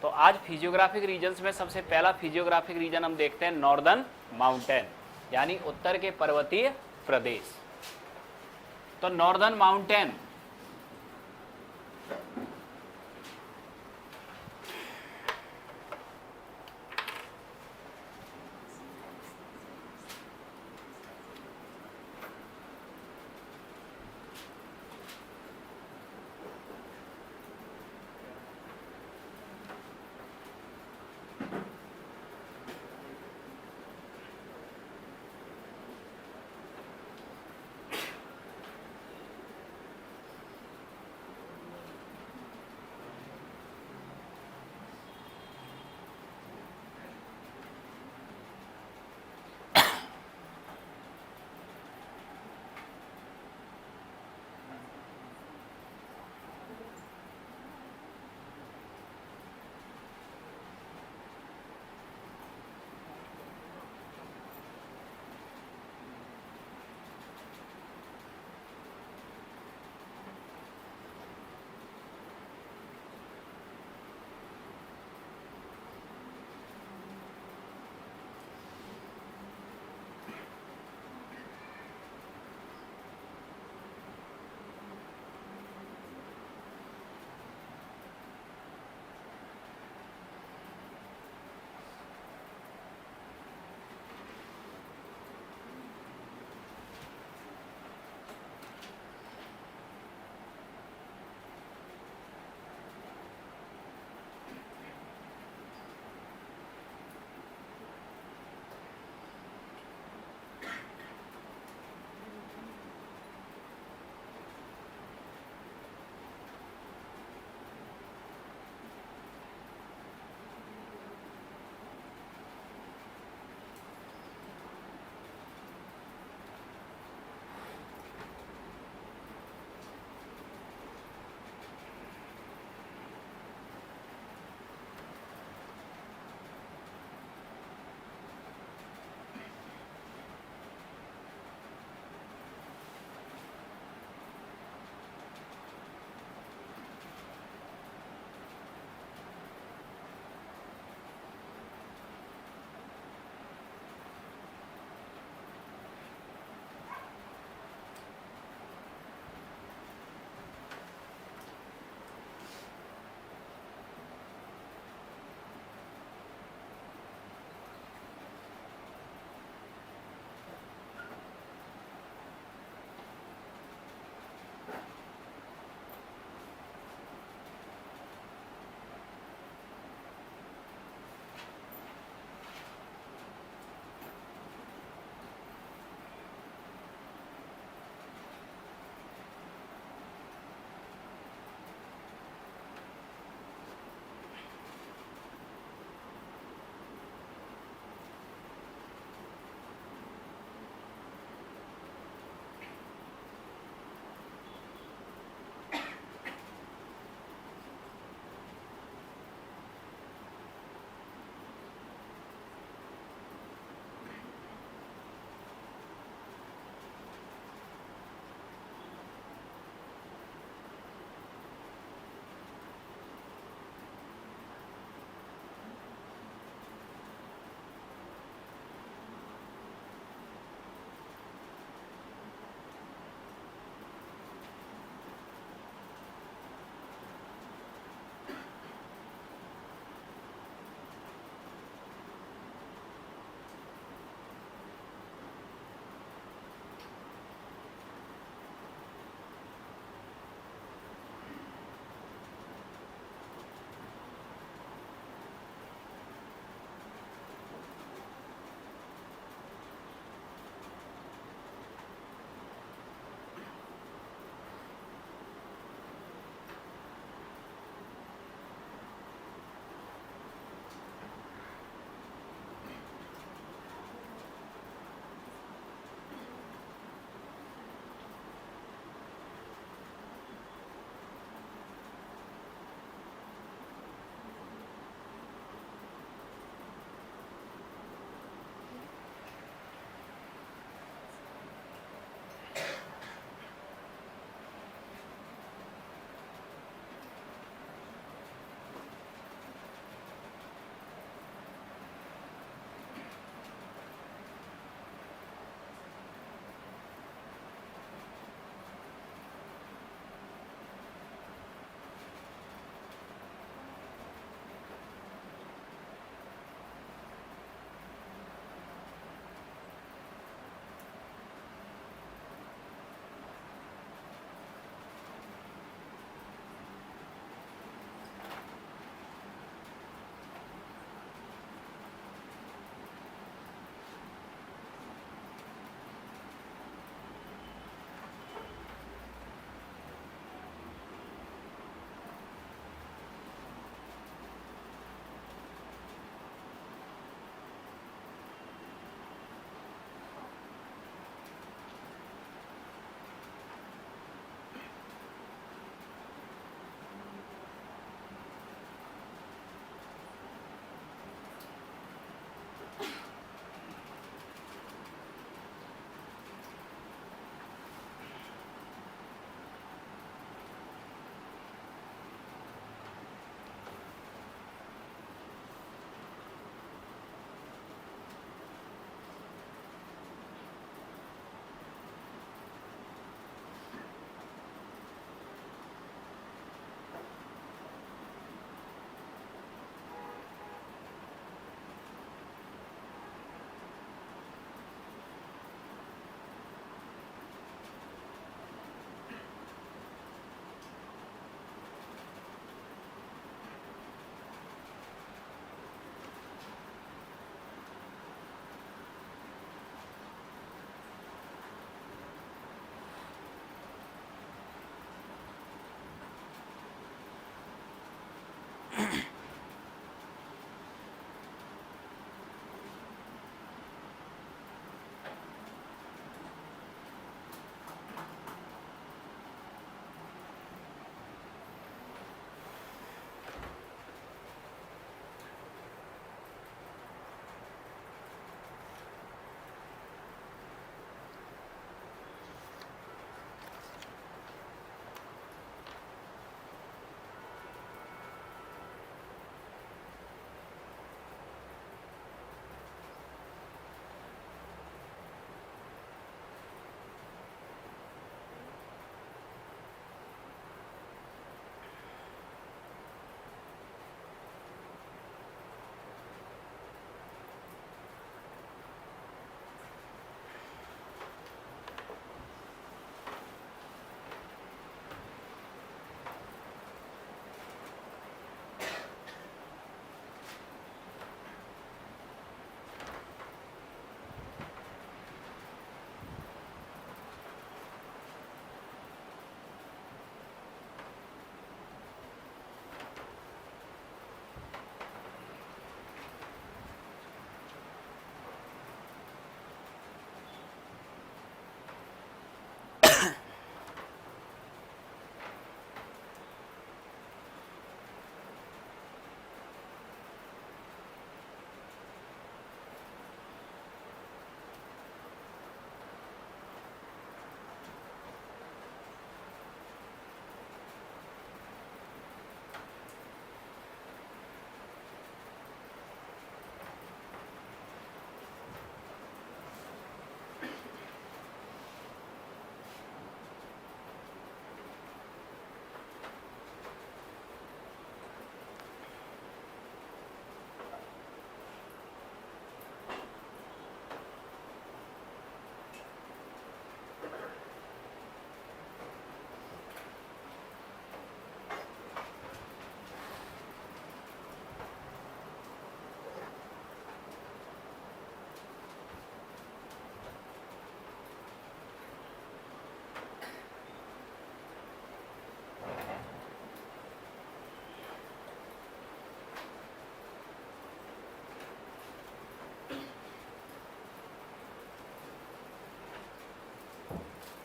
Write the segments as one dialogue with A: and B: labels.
A: तो आज physiographic regions में सबसे पहला फिजियोग्राफिक रीजन हम देखते हैं नॉर्दर्न माउंटेन, यानी उत्तर के पर्वतीय प्रदेश। तो नॉर्दर्न माउंटेन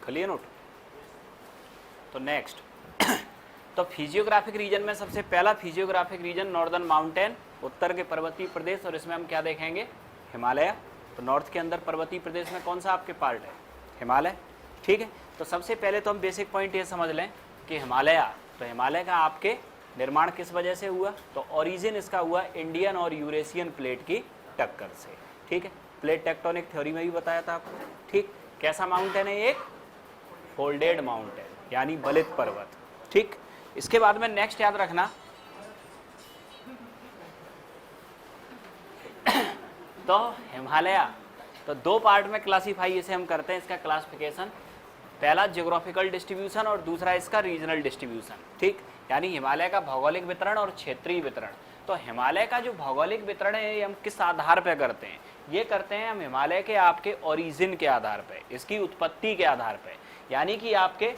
A: क्लियर नोट। तो नेक्स्ट तो फिजियोग्राफिक रीजन में सबसे पहला फिजियोग्राफिक रीजन नॉर्दर्न माउंटेन, उत्तर के पर्वतीय प्रदेश, और इसमें हम क्या देखेंगे, हिमालय। तो नॉर्थ के अंदर पर्वतीय प्रदेश में कौन सा आपके पार्ट है, हिमालय। ठीक है, तो सबसे पहले तो हम बेसिक पॉइंट ये समझ लें कि हिमालय, तो हिमालय का आपके निर्माण किस वजह से हुआ, तो ओरिजिन इसका हुआ इंडियन और यूरेशियन प्लेट की टक्कर से। ठीक है, प्लेट टेक्टोनिक थ्योरी में भी बताया था आपको। ठीक, कैसा माउंटेन है, एक फोल्डेड माउंटेन यानी बलित पर्वत। ठीक, इसके बाद में नेक्स्ट याद रखना तो हिमालय तो दो पार्ट में क्लासीफाई इसे हम करते हैं, इसका क्लासिफिकेशन, पहला ज्योग्राफिकल डिस्ट्रीब्यूशन और दूसरा इसका रीजनल डिस्ट्रीब्यूशन। ठीक, यानी हिमालय का भौगोलिक वितरण और क्षेत्रीय वितरण। तो हिमालय का जो भौगोलिक वितरण है ये हम किस आधार पर करते हैं, ये करते हैं हम हिमालय के आपके ओरिजिन के आधार पर, इसकी उत्पत्ति के आधार पर। यानी कि आपके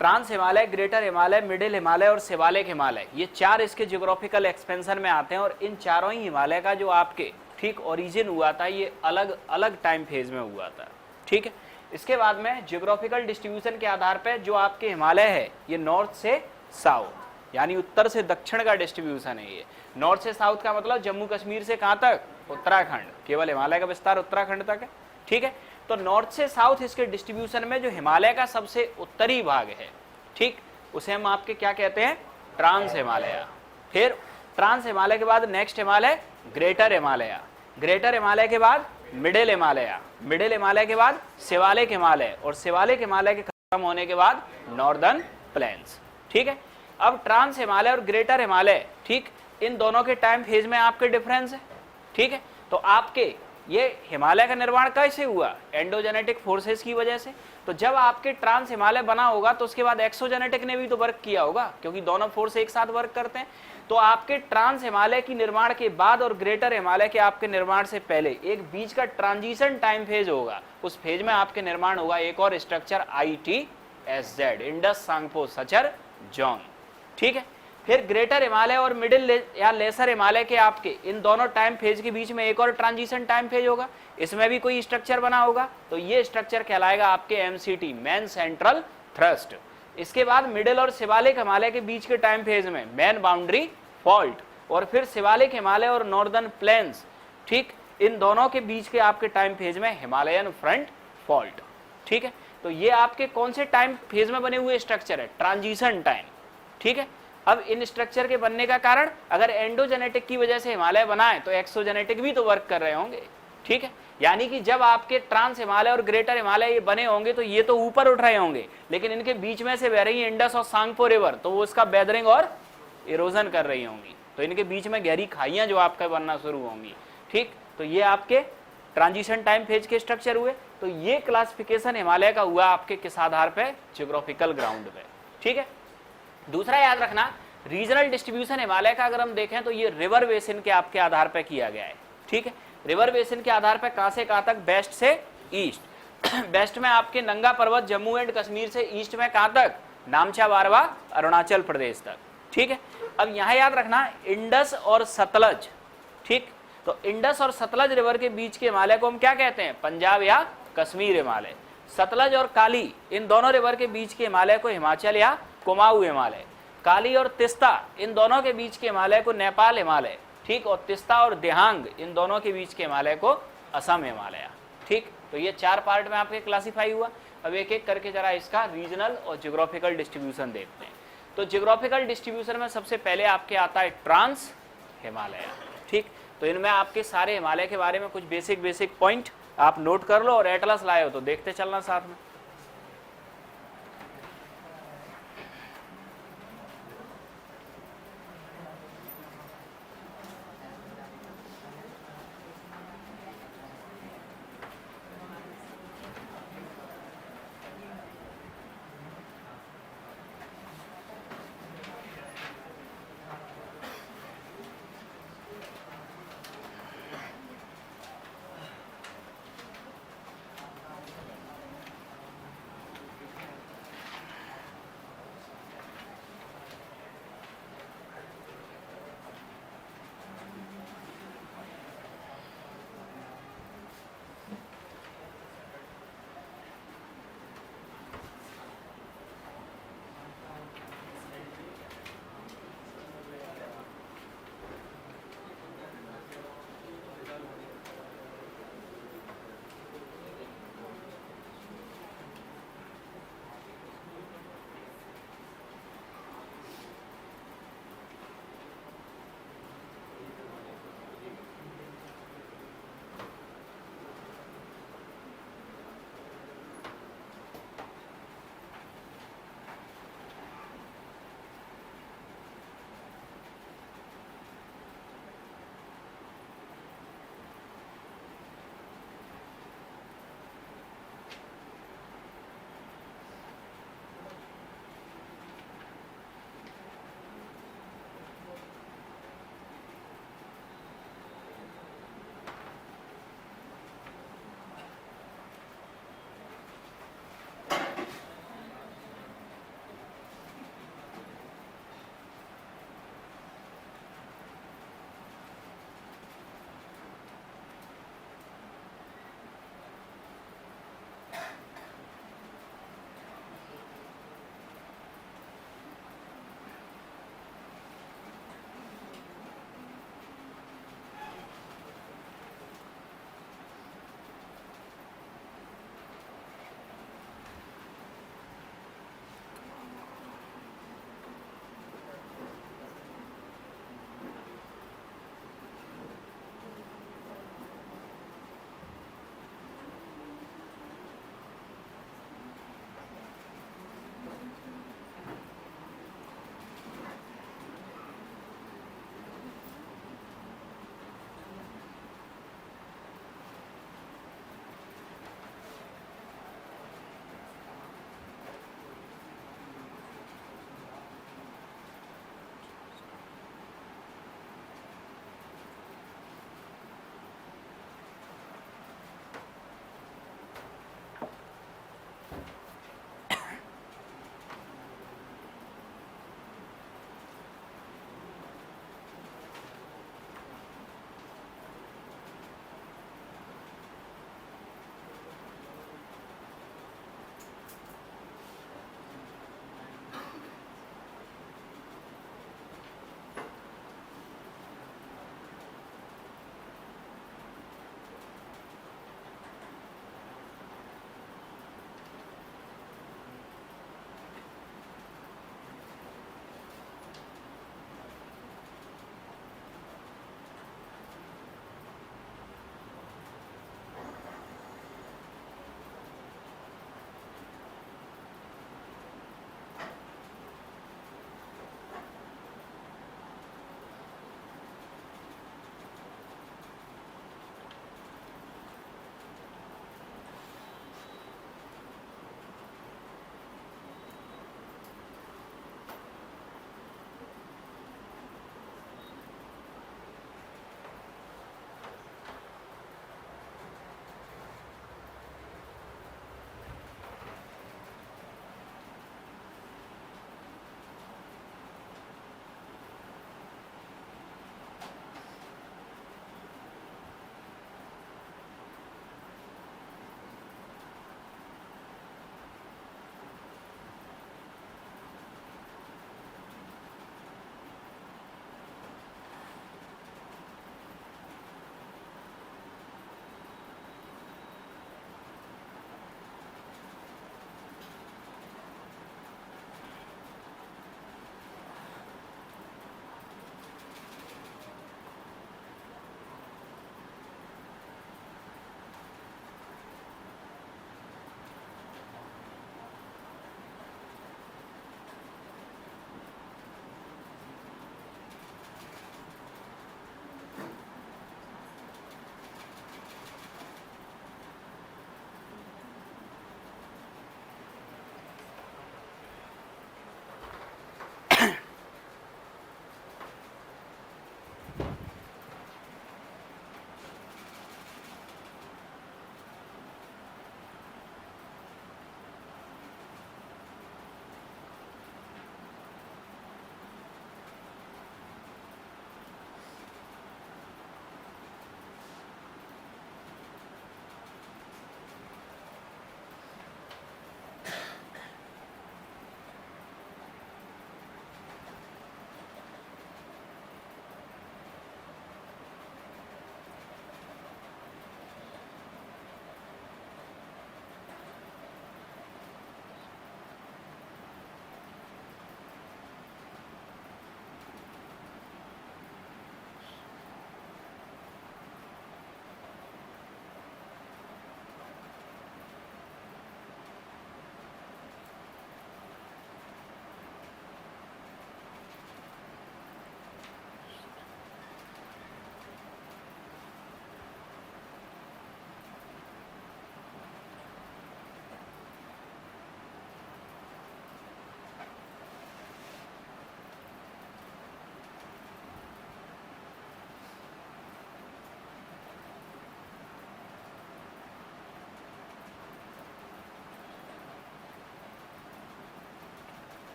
A: trans Himalaya, greater Himalaya, middle Himalaya और शिवालिक हिमालय, ये चार इसके ज्योग्राफिकल एक्सपेंशन में आते हैं। और इन चारों ही हिमालय का जो आपके ठीक ओरिजिन हुआ था ये अलग अलग टाइम फेज में हुआ था। ठीक है, इसके बाद में ज्योग्राफिकल डिस्ट्रीब्यूशन के आधार पर जो आपके हिमालय है ये नॉर्थ से साउथ यानी उत्तर से दक्षिण का डिस्ट्रीब्यूशन है। ये नॉर्थ से साउथ का मतलब जम्मू कश्मीर से कहाँ तक, उत्तराखंड, केवल हिमालय का विस्तार उत्तराखंड तक है। ठीक है, तो नॉर्थ से साउथ इसके डिस्ट्रीब्यूशन में जो हिमालय का सबसे उत्तरी भाग है, ठीक, उसे हम आपके क्या कहते हैं, ट्रांस हिमालय। फिर ट्रांस हिमालय के बाद next Himalaya greater Himalaya, greater Himalaya के बाद मिडिल हिमालय, मिडिल हिमालय के बाद शिवालिक हिमालय, और शिवालिक हिमालय के खत्म होने के बाद नॉर्दर्न प्लेन्स। ठीक है, अब ट्रांस हिमालय और ग्रेटर हिमालय, ठीक, इन दोनों के टाइम फेज में आपके डिफरेंस है। ठीक है, तो आपके ये हिमालय का निर्माण कैसे हुआ, एंडोजेनेटिक फोर्सेस की वजह से। तो जब आपके ट्रांस हिमालय बना होगा तो उसके बाद एक्सोजेनेटिक ने भी तो वर्क किया होगा, क्योंकि दोनों फोर्स एक साथ वर्क करते हैं। तो आपके ट्रांस हिमालय की निर्माण के बाद और ग्रेटर हिमालय के आपके निर्माण से पहले एक बीच का ट्रांजिशन टाइम फेज होगा, उस फेज में आपके निर्माण होगा एक और structure ITSZ, Indus Tsangpo suture zone. ठीक है, फिर ग्रेटर हिमालय और मिडिल या लेसर हिमालय के आपके इन दोनों टाइम फेज के बीच में एक और ट्रांजिशन टाइम फेज होगा, इसमें भी कोई स्ट्रक्चर बना होगा, तो ये स्ट्रक्चर कहलाएगा आपके MCT, मेन सेंट्रल थ्रस्ट। इसके बाद मिडिल और शिवालिक हिमालय के बीच के टाइम फेज में मेन बाउंड्री फॉल्ट, और फिर शिवालिक हिमालय और नॉर्दर्न प्लेन्स, ठीक, इन दोनों के बीच के आपके टाइम फेज में हिमालयन फ्रंट फॉल्ट। ठीक है, तो ये आपके कौन से टाइम फेज में बने हुए स्ट्रक्चर है, ट्रांजिशन टाइम। ठीक है, अब इन स्ट्रक्चर के बनने का कारण, अगर एंडोजेनेटिक की वजह से हिमालय बना है तो एक्सोजेनेटिक भी तो वर्क कर रहे होंगे। ठीक है, यानी कि जब आपके ट्रांस हिमालय और ग्रेटर हिमालय ये बने होंगे तो ये तो ऊपर उठ रहे होंगे, लेकिन इनके बीच में से बह रही है इंडस और सांगपो रिवर, तो वो उसका वेदरिंग और इरोजन कर रही होंगी, तो इनके बीच में गहरी खाइयां जो आपका बनना शुरू होंगी। ठीक, तो ये आपके ट्रांजिशन टाइम फेज के स्ट्रक्चर हुए। तो ये क्लासिफिकेशन हिमालय का हुआ आपके किस आधार पे, ज्योग्राफिकल ग्राउंड पे। ठीक है, दूसरा याद रखना रीजनल डिस्ट्रीब्यूशन हिमालय का अगर हम देखें तो ये रिवर बेसिन के आपके आधार पर किया गया है। ठीक है, रिवर बेसिन के आधार पर कहां से कहां तक, वेस्ट से ईस्ट। वेस्ट में आपके नंगा पर्वत जम्मू एंड कश्मीर से, ईस्ट में कहां तक, नामचा बारवा अरुणाचल प्रदेश तक। ठीक है, अब यहां याद रखना इंडस और सतलज। ठीक, तो इंडस और सतलज रिवर के बीच के हिमालय को हम क्या कहते हैं, पंजाब या कश्मीर हिमालय। सतलज और काली, इन दोनों रिवर के बीच के हिमालय को हिमाचल या कुमाऊं हिमालय। काली और तिस्ता, इन दोनों के बीच के हिमालय को नेपाल हिमालय। ठीक, और तिस्ता और देहांग, इन दोनों के बीच के हिमालय को असम हिमालय। ठीक, तो ये चार पार्ट में आपके क्लासिफाई हुआ। अब एक एक करके जरा इसका रीजनल और ज्योग्राफिकल डिस्ट्रीब्यूशन देखते हैं। तो ज्योग्राफिकल डिस्ट्रीब्यूशन में सबसे पहले आपके आता है ट्रांस हिमालय। ठीक, तो इनमें आपके सारे हिमालय के बारे में कुछ बेसिक पॉइंट आप नोट कर लो, और एटलस लाए हो तो देखते चलना साथ में।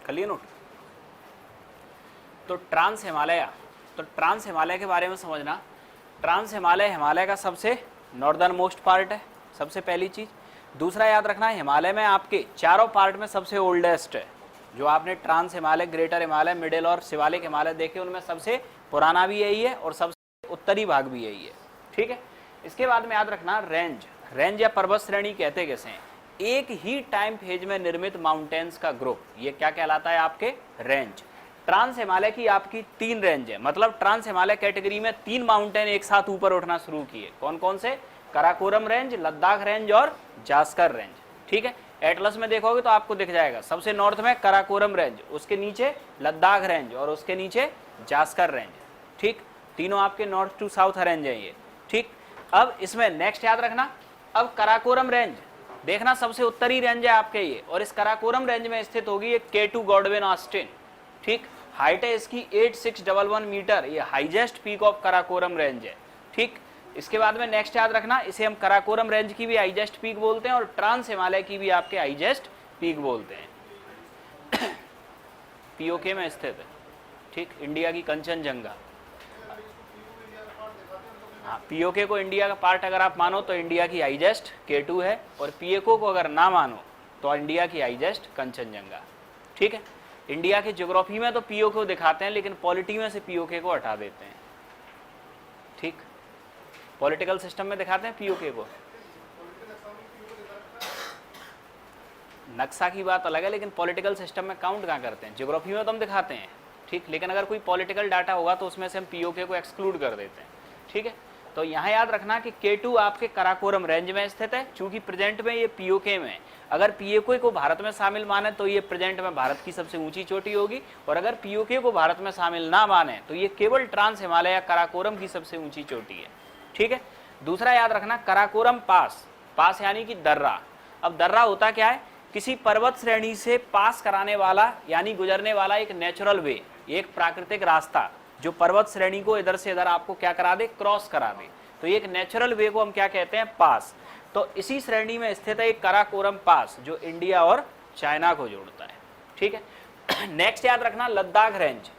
A: कर लिए नोट। तो ट्रांस हिमालय के बारे में समझना, ट्रांस हिमालय हिमालय का सबसे नॉर्दर्न मोस्ट पार्ट है, सबसे पहली चीज। दूसरा याद रखना, हिमालय में आपके चारों पार्ट में सबसे ओल्डेस्ट है। जो आपने trans Himalaya, greater Himalaya, middle और शिवालिक हिमालय देखे, उनमें सबसे पुराना भी यही है और सबसे उत्तरी भाग भी यही है, ठीक है। इसके बाद में याद रखना, रेंज या पर्वत श्रेणी कहते कैसे हैं, एक ही टाइम फेज में निर्मित माउंटेन्स का ग्रुप, ये क्या कहलाता है आपके रेंज। ट्रांस हिमालय की आपकी 3 रेंज है, मतलब ट्रांस हिमालय कैटेगरी में 3 माउंटेन एक साथ ऊपर उठना शुरू किए। कौन कौन से? कराकोरम रेंज, लद्दाख रेंज और जास्कर रेंज, ठीक है। एटलस में देखोगे तो आपको दिख जाएगा, सबसे नॉर्थ में कराकोरम रेंज, उसके नीचे लद्दाख रेंज और उसके नीचे जास्कर रेंज, ठीक। तीनों आपके नॉर्थ टू साउथ रेंज है ये, ठीक। अब इसमें नेक्स्ट याद रखना, अब कराकोरम रेंज देखना सबसे उत्तरी रेंज है आपके ये, और इस कराकोरम रेंज में स्थित होगी ये K2 गॉडविन ऑस्टिन, ठीक। हाइट है इसकी 8611 मीटर, ये highest peak of Karakoram range है, ठीक। इसके बाद में नेक्स्ट याद रखना, इसे हम कराकोरम रेंज की भी हाईएस्ट पीक बोलते हैं और ट्रांस हिमालय की भी आपके हाईएस्ट पीक बोलते हैं। पीओके में स्थित है, ठीक, इंडिया की कंचनजंगा। हाँ, पीओके को इंडिया का पार्ट अगर आप मानो तो इंडिया की हाईएस्ट K2 है, और पीएको को अगर ना मानो तो इंडिया की हाईएस्ट कंचनजंगा, ठीक है। इंडिया के ज्योग्राफी में तो पीओके को दिखाते हैं, लेकिन पॉलिटी में से पीओके को हटा देते हैं, ठीक। पॉलिटिकल सिस्टम में दिखाते हैं पीओके को, नक्शा की बात अलग है, लेकिन पॉलिटिकल सिस्टम में काउंट कहाँ करते हैं, ज्योग्राफी में तो हम दिखाते हैं, ठीक। लेकिन अगर कोई पॉलिटिकल डाटा होगा तो उसमें से हम पीओके को एक्सक्लूड कर देते हैं, ठीक है। तो यहाँ याद रखना कि K2 आपके कराकोरम रेंज में स्थित है, चूंकि प्रेजेंट में ये पीओके में, अगर पीओके को भारत में शामिल माने तो ये प्रेजेंट में भारत की सबसे ऊंची चोटी होगी, और अगर पीओके को भारत में शामिल ना माने तो ये केवल ट्रांस हिमालय या कराकोरम की सबसे ऊंची चोटी है, ठीक है। दूसरा याद रखना, कराकोरम पास यानी कि दर्रा। अब दर्रा होता क्या है, किसी पर्वत श्रेणी से पास कराने वाला यानी गुजरने वाला एक नेचुरल वे, एक प्राकृतिक रास्ता जो पर्वत श्रेणी को इधर से इधर आपको क्या करा दे, क्रॉस करा दे, तो एक नेचुरल वे को हम क्या कहते हैं, पास। तो इसी श्रेणी में स्थित है एक कराकोरम पास जो इंडिया और चाइना को जोड़ता है, ठीक है। नेक्स्ट याद रखना, लद्दाख रेंज।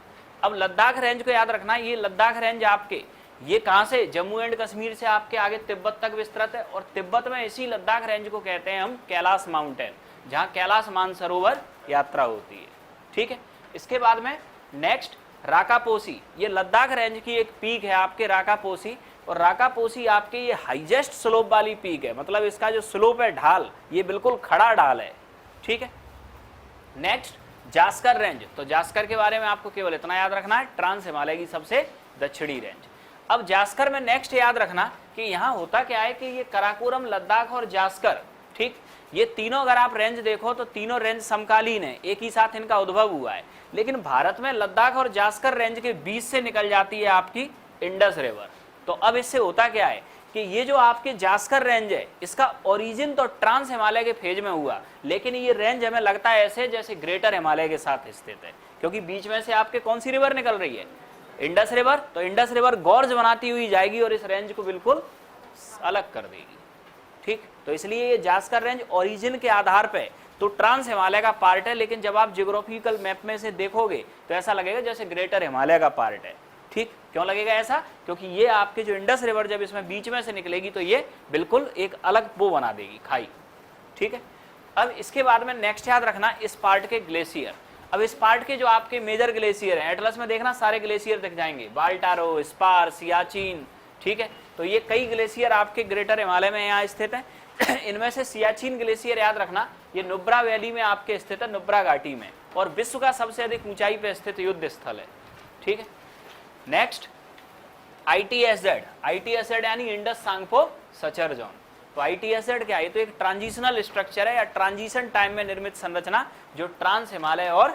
A: अब लद्दाख रेंज को याद रखना, ये लद्दाख रेंज आपके ये कहां से, जम्मू एंड कश्मीर से आपके आगे तिब्बत तक विस्तृत है, और तिब्बत में इसी लद्दाख रेंज को कहते हैं हम कैलाश माउंटेन, जहां कैलाश मानसरोवर यात्रा होती है, ठीक है। इसके बाद में नेक्स्ट राकापोसी, ये लद्दाख रेंज की एक पीक है आपके राकापोसी, और राकापोसी आपके ये हाईएस्ट स्लोप वाली पीक है, मतलब इसका जो स्लोप है, ढाल, ये बिल्कुल खड़ा ढाल है, ठीक है। नेक्स्ट जास्कर रेंज, तो जास्कर के बारे में आपको केवल इतना याद रखना है, ट्रांस हिमालय की सबसे दक्षिणी रेंज। अब जास्कर में नेक्स्ट याद रखना कि यहाँ होता क्या है कि ये कराकोरम, लद्दाख और जास्कर, ठीक, ये तीनों अगर आप रेंज देखो तो तीनों रेंज समकालीन है, एक ही साथ इनका उद्भव हुआ है, लेकिन भारत में लद्दाख और जास्कर रेंज के बीच से निकल जाती है आपकी इंडस रिवर। तो अब इससे होता क्या है कि ये जो आपके जास्कर रेंज है, इसका ओरिजिन तो ट्रांस हिमालय के फेज में हुआ, लेकिन ये रेंज हमें लगता है ऐसे जैसे ग्रेटर हिमालय के साथ स्थित है, क्योंकि बीच में से आपके कौन सी रिवर निकल रही है, इंडस रिवर। तो इंडस रिवर गॉर्ज बनाती हुई जाएगी और इस रेंज को बिल्कुल अलग कर देगी, ठीक। तो इसलिए ये जास्कर रेंज ओरिजिन के आधार पे तो ट्रांस हिमालय का पार्ट है, लेकिन जब आप जियोग्राफिकल मैप में से देखोगे तो ऐसा लगेगा जैसे ग्रेटर हिमालय का पार्ट है, ठीक। क्यों लगेगा ऐसा, क्योंकि ये आपके जो इंडस रिवर जब इसमें बीच में से निकलेगी तो ये बिल्कुल एक अलग वो बना देगी, खाई, ठीक है। अब इसके बाद में नेक्स्ट याद रखना, इस पार्ट के ग्लेशियर। अब इस पार्ट के जो आपके मेजर ग्लेशियर हैं, एटलस में देखना सारे ग्लेशियर दिख जाएंगे, बाल्टारो, स्पार, सियाचिन, ठीक है। तो ये कई ग्लेशियर आपके ग्रेटर हिमालय में यहाँ स्थित हैं। इनमें से सियाचिन ग्लेशियर याद रखना, ये नुब्रा वैली में आपके स्थित है, नुब्रा घाटी में, और विश्व का सबसे अधिक ऊंचाई पे स्थित युद्ध स्थल है, ठीक है। नेक्स्ट ITSZ यानी इंडस सांगपो सचर जोन। तो ITSZ क्या है, तो एक ट्रांजिशनल स्ट्रक्चर है या ट्रांजिशन टाइम में निर्मित संरचना जो ट्रांस हिमालय और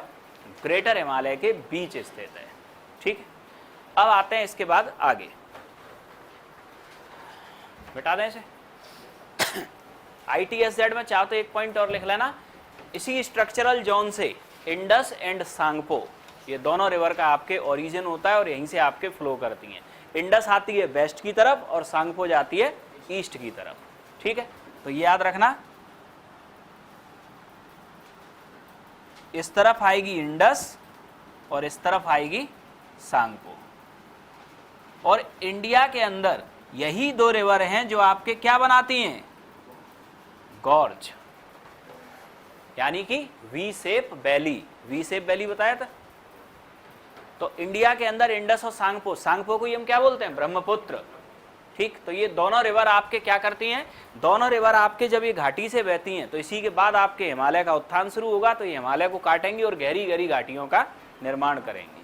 A: ग्रेटर हिमालय के बीच स्थित है, ठीक है। अब आते हैं इसके बाद आगे, बिठा दें इसे। ITSZ में चाहो तो एक पॉइंट और लिख लेना, इसी स्ट्रक्चरल जोन से इंडस एंड सांगपो ये दोनों रिवर का आपके ओरिजिन होता है और यहीं से आपके फ्लो करती हैं। इंडस आती है वेस्ट की तरफ और सांगपो जाती है ईस्ट की तरफ, ठीक है। तो ये याद रखना। इस तरफ आएगी इंडस और इस तरफ आएगी सांगपो। और इंडिया के अंदर यही दो रिवर हैं जो आपके क्या बनाती हैं, गॉर्ज, यानी कि V shape valley. V shape valley बताया था। तो इंडिया के अंदर इंडस और सांगपो, सांगपो को हम क्या बोलते हैं, ब्रह्मपुत्र। ठीक, तो ये दोनों रिवर आपके क्या करती हैं, दोनों रिवर आपके जब ये घाटी से बहती हैं तो इसी के बाद आपके हिमालय का उत्थान शुरू होगा, तो ये हिमालय को काटेंगी और गहरी गहरी घाटियों का निर्माण करेंगी।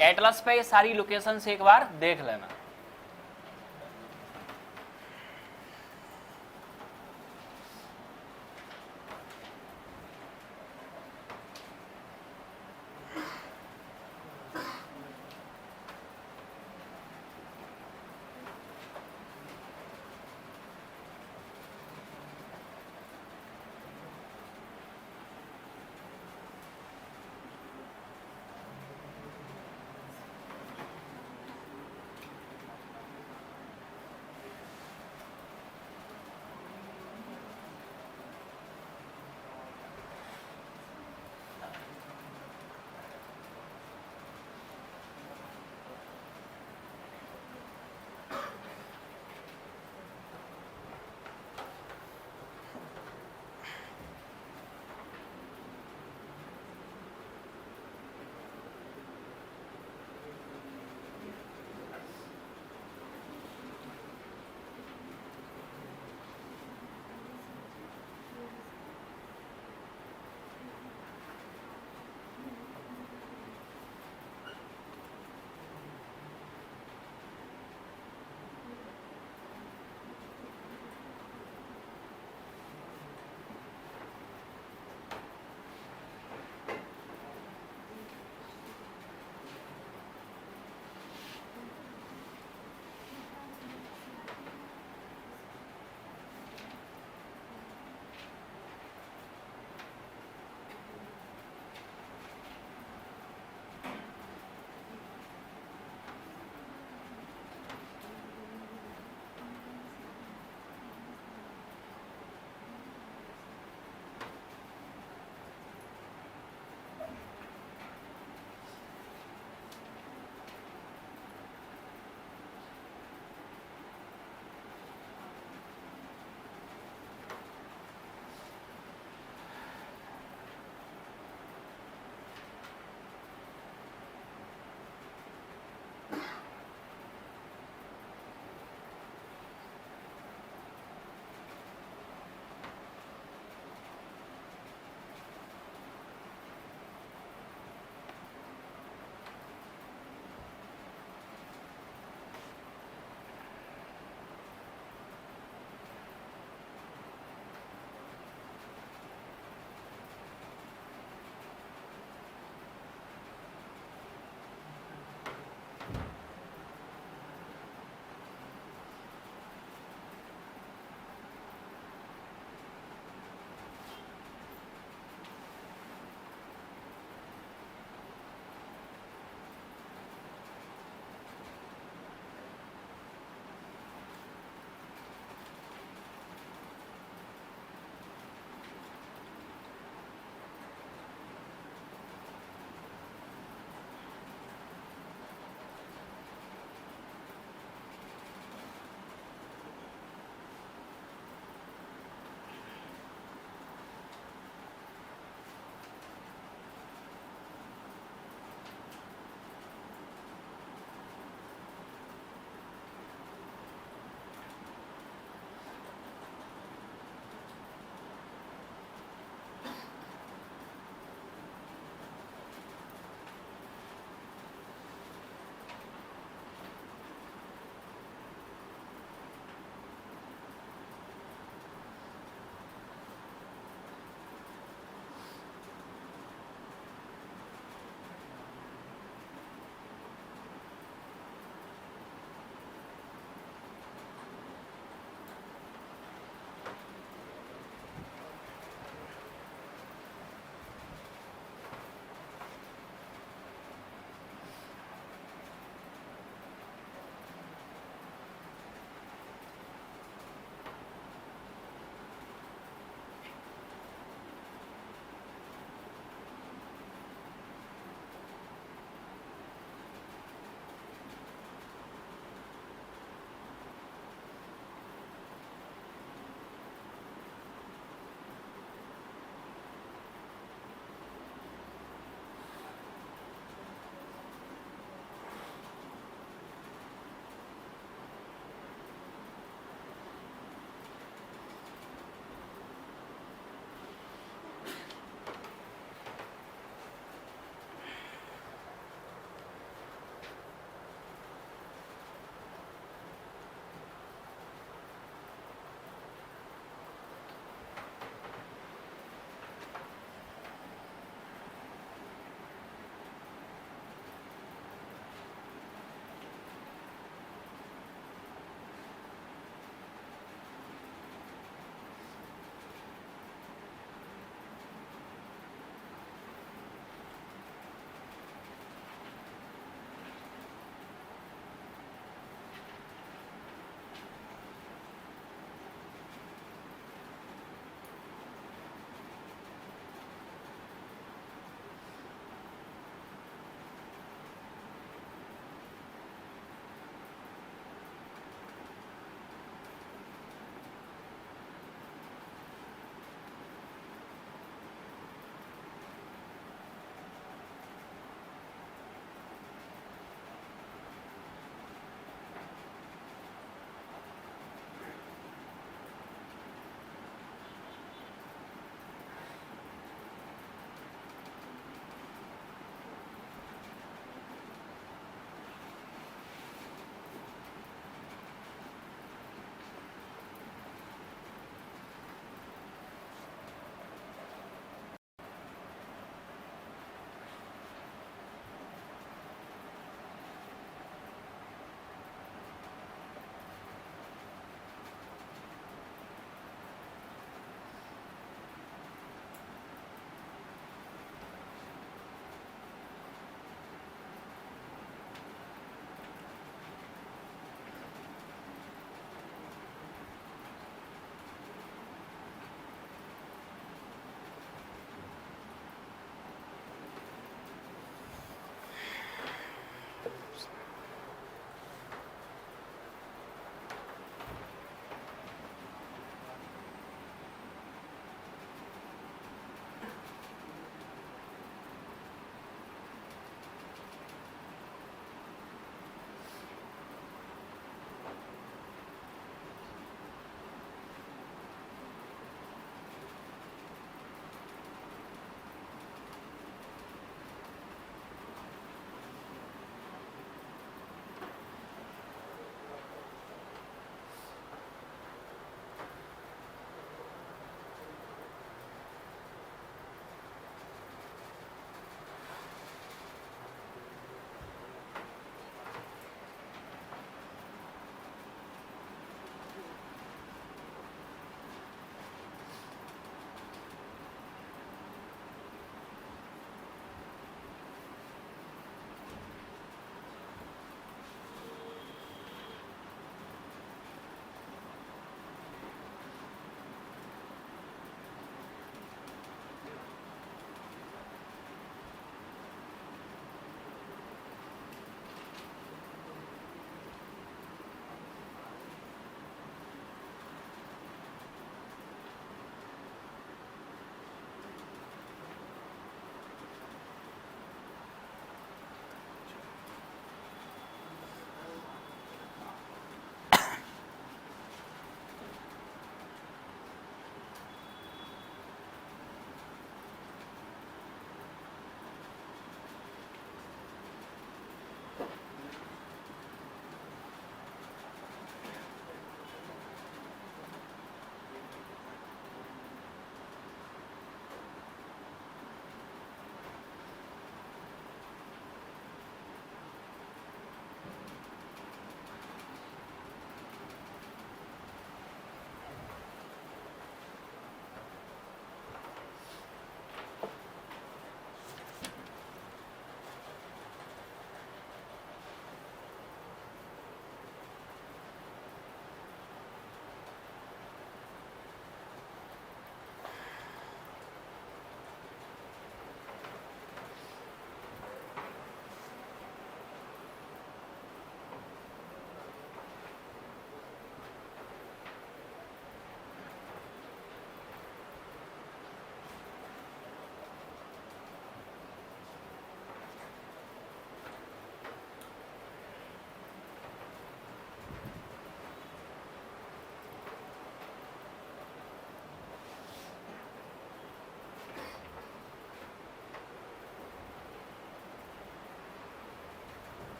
A: एटलस पे ये सारी लोकेशंस एक बार देख लेना।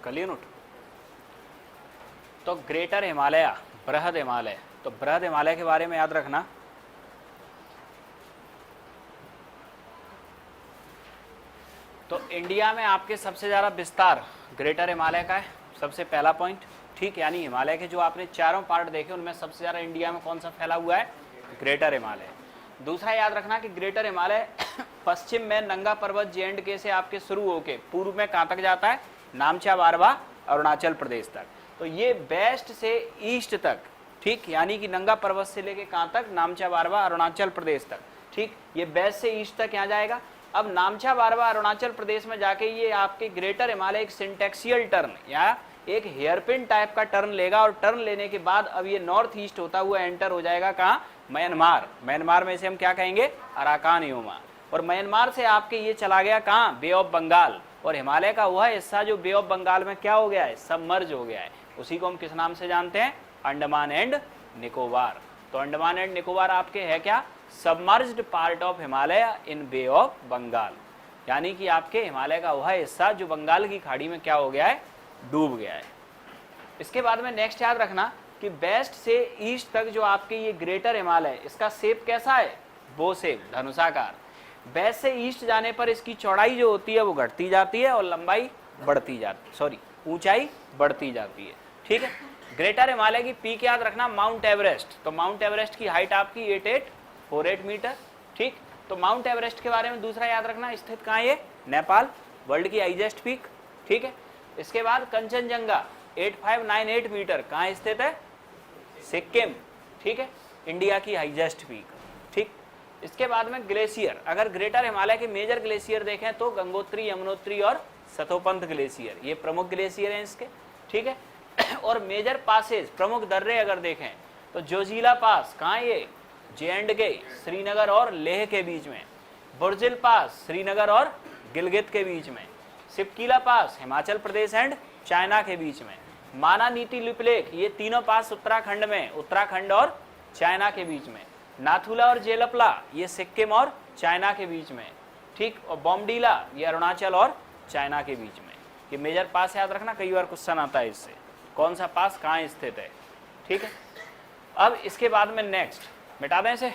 A: कलियनुट। तो ग्रेटर हिमालय, बृहद हिमालय, तो बृहद हिमालय के बारे में याद रखना। तो इंडिया में आपके सबसे ज़्यादा विस्तार ग्रेटर हिमालय का है, सबसे पहला पॉइंट, ठीक। यानी हिमालय के जो आपने चारों पार्ट देखे उनमें सबसे ज़्यादा इंडिया में कौन सा फैला हुआ है, ग्रेटर हिमालय। दूसरा याद रखना कि ग्रेटर हिमालय पश्चिम में नंगा पर्वत J&K से आपके शुरू होके पूर्व में कहाँ तक जाता है, नामचा बारवा अरुणाचल प्रदेश तक। तो ये वेस्ट से ईस्ट तक, ठीक, यानी कि नंगा पर्वत से लेके कहाँ तक, नामचा बारवा अरुणाचल प्रदेश तक, ठीक। ये वेस्ट से ईस्ट तक यहाँ जाएगा। अब नामचा बारवा अरुणाचल प्रदेश में जाके ये आपके ग्रेटर हिमालय एक सिंटेक्सियल टर्न या एक हेयरपिन टाइप का टर्न लेगा, और टर्न लेने के बाद अब ये नॉर्थ ईस्ट होता हुआ एंटर हो जाएगा कहाँ, म्यांमार। म्यांमार में से हम क्या कहेंगे, अराकान योमा। और म्यांमार से आपके ये चला गया कहाँ, बे ऑफ बंगाल। और हिमालय का वह हिस्सा जो बे ऑफ बंगाल में क्या हो गया है, सबमर्ज हो गया है। उसी को हम किस नाम से जानते हैं, अंडमान एंड निकोबार। तो अंडमान एंड निकोबार आपके है क्या, submerged part of Himalaya in Bay of Bengal, यानी कि आपके हिमालय का वह हिस्सा जो बंगाल की खाड़ी में क्या हो गया है, डूब गया है। इसके बाद में नेक्स्ट याद रखना कि वेस्ट से ईस्ट तक जो आपके ये ग्रेटर हिमालय, इसका शेप कैसा है, बो शेप, धनुषाकार। वेस्ट से ईस्ट जाने पर इसकी चौड़ाई जो होती है वो घटती जाती है और लंबाई बढ़ती जाती, सॉरी ऊंचाई बढ़ती जाती है, ठीक है। ग्रेटर हिमालय की पीक याद रखना माउंट एवरेस्ट। तो माउंट एवरेस्ट की हाइट आपकी 8848 मीटर, ठीक। तो माउंट एवरेस्ट के बारे में दूसरा याद रखना, स्थित कहाँ है, नेपाल, वर्ल्ड की हाईएस्ट पीक, ठीक है। इसके बाद कंचनजंगा 8598 मीटर, कहाँ स्थित है, सिक्किम, ठीक है, इंडिया की हाईएस्ट पीक, ठीक। इसके बाद में ग्लेशियर, अगर ग्रेटर हिमालय के मेजर ग्लेशियर देखें तो गंगोत्री, यमुनोत्री और सतोपंथ ग्लेशियर, ये प्रमुख ग्लेशियर हैं इसके, ठीक है। और मेजर पासेज, प्रमुख दर्रे अगर देखें तो जोजिला पास, कहाँ ये, J&K, श्रीनगर और लेह के बीच में। बुर्जिल पास, श्रीनगर और गिलगित के बीच में। सिपकीला पास, हिमाचल प्रदेश एंड चाइना के बीच में। माना नीति लिपलेख, ये तीनों पास उत्तराखंड में, उत्तराखंड और चाइना के बीच में। नाथुला और जेलपला, ये सिक्किम और चाइना के बीच में, ठीक। और बॉम्बडीला, ये अरुणाचल और चाइना के बीच में। ये मेजर पास याद रखना, कई बार क्वेश्चन आता है इससे, कौन सा पास कहाँ स्थित है, ठीक है। अब इसके बाद में नेक्स्ट, मिटा दें इसे,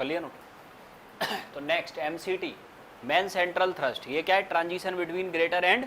A: कर लिया नोट। तो next MCT, main central thrust, ये क्या है? Transition between greater and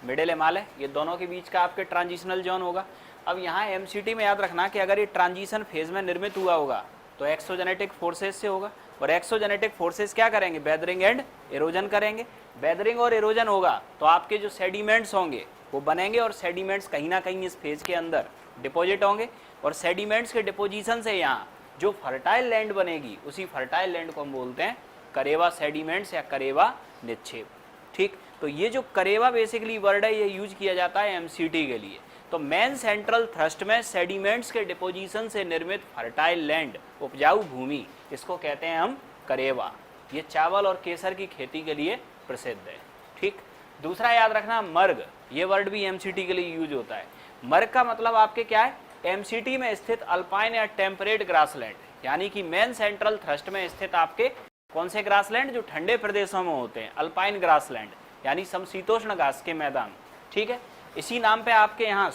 A: middle Himalaya, ये दोनों के बीच का आपके ट्रांजिशनल जोन होगा। अब यहाँ MCT में याद रखना कि अगर ये ट्रांजिशन फेज में निर्मित हुआ होगा तो एक्सोजेनेटिक फोर्सेस से होगा, और एक्सोजेनेटिक फोर्सेस क्या करेंगे? वेदरिंग एंड एरोजन करेंगे। वेदरिंग और एरोजन होगा तो आपके जो सेडिमेंट्स होंगे वो बनेंगे, और सेडिमेंट्स कहीं ना कहीं इस फेज के अंदर डिपॉजिट होंगे, और सेडिमेंट्स के डिपोजिशन से यहाँ जो फर्टाइल लैंड बनेगी उसी फर्टाइल लैंड को हम बोलते हैं करेवा सेडिमेंट्स या करेवा निक्षेप। ठीक, तो ये जो करेवा बेसिकली वर्ड है ये यूज किया जाता है MCT के लिए। तो मेन सेंट्रल थ्रस्ट में सेडिमेंट्स के डिपोजिशन से निर्मित फर्टाइल लैंड, उपजाऊ भूमि, इसको कहते हैं हम करेवा। ये चावल और केसर की खेती के लिए प्रसिद्ध है। ठीक, दूसरा याद रखना मर्ग, ये वर्ड भी MCT के लिए यूज होता है। मर्ग का मतलब आपके क्या है? MCT में स्थित अल्पाइन या टेम्परेट ग्रासलैंड, यानी कि मेन सेंट्रल थ्रस्ट में स्थित आपके कौन से ग्रासलैंड? जो ठंडे प्रदेशों में होते हैं, अल्पाइन ग्रासलैंड यानी समशीतोष्ण घास के मैदान। ठीक है, इसी नाम पे आपके यहाँ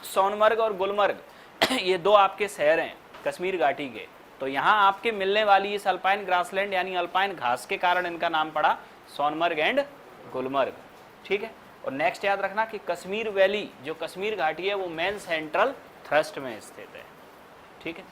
A: सोनमर्ग और गुलमर्ग ये दो आपके शहर हैं कश्मीर घाटी के। तो यहाँ आपके मिलने वाली इस अल्पाइन ग्रासलैंड यानी अल्पाइन घास के कारण इनका नाम पड़ा सोनमर्ग एंड गुलमर्ग। ठीक है, और नेक्स्ट याद रखना कि कश्मीर वैली, जो कश्मीर घाटी है वो मेन सेंट्रल थ्रस्ट में स्थित है। ठीक है,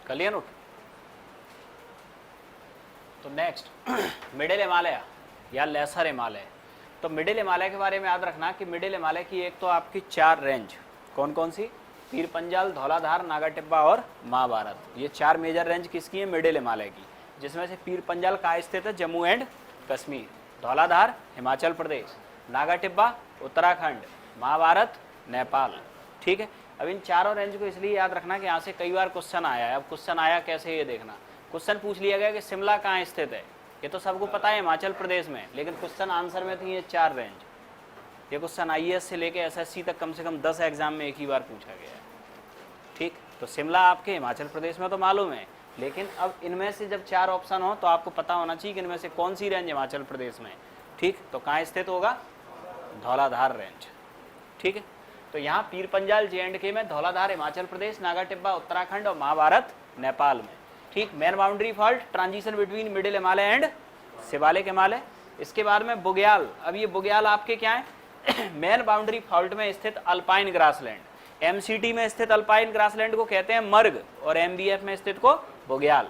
A: कर लिया नोट। तो नेक्स्ट मिडिल हिमालय या लेसर हिमालय। तो मिडिल हिमालय के बारे में याद रखना कि मिडिल हिमालय की एक तो आपकी 4 रेंज, कौन कौन सी, पीर पंजाल, धौलाधार, नागा टिब्बा और महाभारत। ये 4 मेजर रेंज किसकी है, मिडिल हिमालय की, जिसमें से पीर पंजाल कहाँ स्थित है, जम्मू एंड कश्मीर, धौलाधार हिमाचल प्रदेश, नागा टिब्बा उत्तराखंड, महाभारत नेपाल। ठीक है, अब इन चारों रेंज को इसलिए याद रखना कि यहाँ से कई बार क्वेश्चन आया है। अब क्वेश्चन आया कैसे ये देखना, क्वेश्चन पूछ लिया गया कि शिमला कहाँ स्थित है, ये तो सबको पता है हिमाचल प्रदेश में, लेकिन क्वेश्चन आंसर में थी ये 4 रेंज। ये क्वेश्चन आईएएस से लेके एसएससी तक कम से कम 10 एग्जाम में एक ही बार पूछा गया है। ठीक, तो शिमला आपके हिमाचल प्रदेश में तो मालूम है, लेकिन अब इनमें से जब 4 ऑप्शन हो तो आपको पता होना चाहिए कि इनमें से कौन सी रेंज हिमाचल प्रदेश में। ठीक, तो कहाँ स्थित होगा, धौलाधार रेंज। ठीक है, तो यहाँ पीर पंजाल JNK में, धौलाधार हिमाचल प्रदेश, नागा टिब्बा उत्तराखंड और महाभारत नेपाल में। ठीक, main boundary fault transition between middle Himalaya and Shivalik Himalaya. इसके बाद में बुग्याल। अब ये बुग्याल आपके क्या है, मेन बाउंड्री फॉल्ट में स्थित अल्पाइन ग्रासलैंड, MCT में स्थित अल्पाइन ग्रासलैंड को कहते हैं मर्ग, और MBF में स्थित को बुग्याल।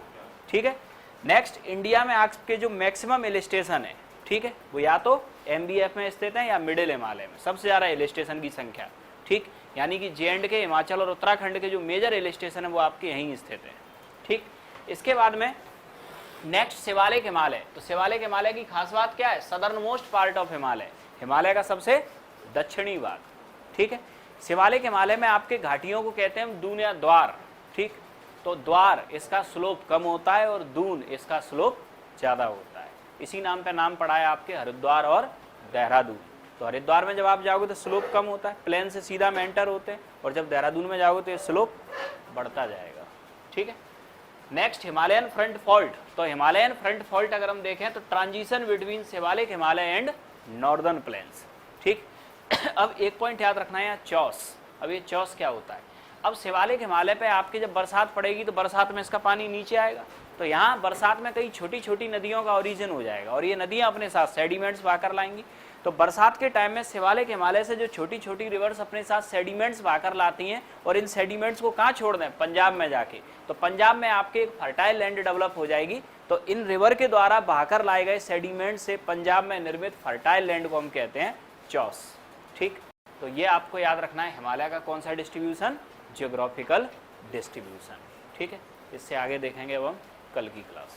A: ठीक है, नेक्स्ट इंडिया में आपके जो मैक्सिमम हिल स्टेशन है, ठीक है, वो या तो MBF में स्थित है या मिडिल हिमालय में, सबसे ज़्यादा हिल स्टेशन की संख्या। ठीक, यानी कि JNK, हिमाचल और उत्तराखंड के जो मेजर हिल स्टेशन है वो आपके यहीं स्थित है। ठीक, इसके बाद में नेक्स्ट शिवालिक हिमालय। तो शिवालिक हिमालय की खास बात क्या है, southern most part of Himalaya, Himalaya का सबसे दक्षिणी भाग। ठीक है, शिवालिक हिमालय में आपके घाटियों को कहते हैं दून या द्वार। ठीक, तो द्वार इसका स्लोप कम होता है और दून इसका स्लोप ज़्यादा होता है, इसी नाम पे नाम पड़ा है आपके हरिद्वार और देहरादून। तो हरिद्वार में जब आप जाओगे तो स्लोप कम होता है, प्लेन से सीधा में एंटर होते हैं, और जब देहरादून में जाओगे तो ये स्लोप बढ़ता जाएगा। ठीक है, नेक्स्ट हिमालयन फ्रंट फॉल्ट। तो हिमालयन फ्रंट फॉल्ट अगर हम देखें तो transition between Shivalik Himalaya and northern plains. ठीक, अब एक पॉइंट याद रखना है यहाँ, चौस। अब ये चौस क्या होता है, अब शिवालिक हिमालय पे आपके जब बरसात पड़ेगी तो बरसात में इसका पानी नीचे आएगा, तो यहाँ बरसात में कई छोटी छोटी नदियों का ओरिजिन हो जाएगा, और ये नदियाँ अपने साथ सेडिमेंट्स बहाकर लाएंगी। तो बरसात के टाइम में शिवालिक हिमालय से जो छोटी छोटी रिवर्स अपने साथ सेडिमेंट्स बहाकर लाती हैं, और इन सेडिमेंट्स को कहाँ छोड़ दें, पंजाब में जाके। तो पंजाब में आपके एक फर्टाइल लैंड डेवलप हो जाएगी, तो इन रिवर के द्वारा बहाकर लाए गए सेडिमेंट से पंजाब में निर्मित फर्टाइल लैंड को हम कहते हैं चौस। ठीक, तो ये आपको याद रखना है, हिमालय का कौन सा डिस्ट्रीब्यूशन, जियोग्राफिकल डिस्ट्रीब्यूशन। ठीक है, इससे आगे देखेंगे अब हम कल की क्लास।